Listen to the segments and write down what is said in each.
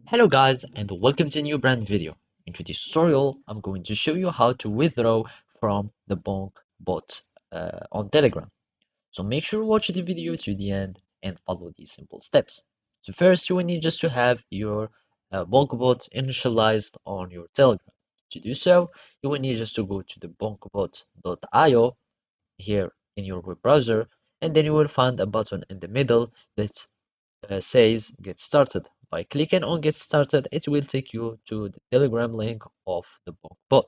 Hello guys and welcome to a new brand video. In today's tutorial, I'm going to show you how to withdraw from the Bonkbot on Telegram. So make sure to watch the video to the end and follow these simple steps. So first, you will need just to have your Bonkbot initialized on your Telegram. To do so, you will need just to go to the bonkbot.io here in your web browser, and then you will find a button in the middle that says get started. By clicking on get started, it will take you to the Telegram link of the bot.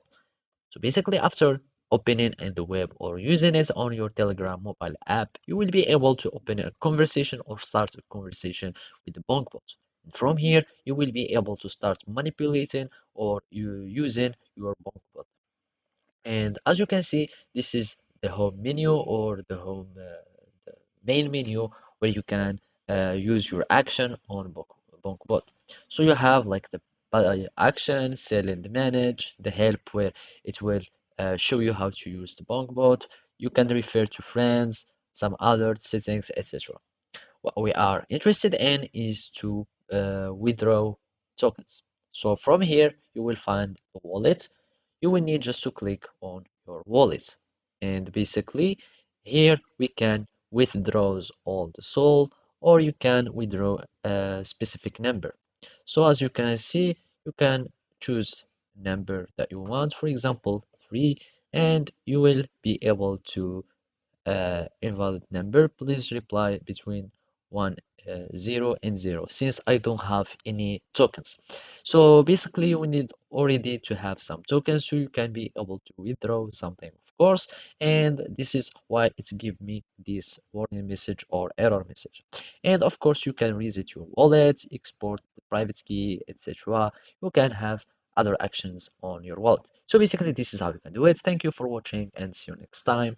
So basically, after opening in the web or using it on your Telegram mobile app, you will be able to open a conversation or start a conversation with the bot. And from here, you will be able to start manipulating or using your bot. And as you can see, this is the home menu or the main menu where you can use your action on Bonkbot. So you have like the action, sell and manage, the help where it will show you how to use the Bonkbot. You can refer to friends, some other settings, etc. What we are interested in is to withdraw tokens. So from here, you will find a wallet. You will need just to click on your wallet. And basically, here we can withdraw all the soul, or you can withdraw a specific number. So as you can see, you can choose a number that you want, for example, 3, and you will be able to invalid number, please reply between 0 and 0 since I don't have any tokens. So basically we need already to have some tokens so you can be able to withdraw something, of course, and this is why it's give me this warning message or error message. And of course you can reset your wallet, export the private key, etc. You can have other actions on your wallet. So basically this is how you can do it. Thank you for watching and see you next time.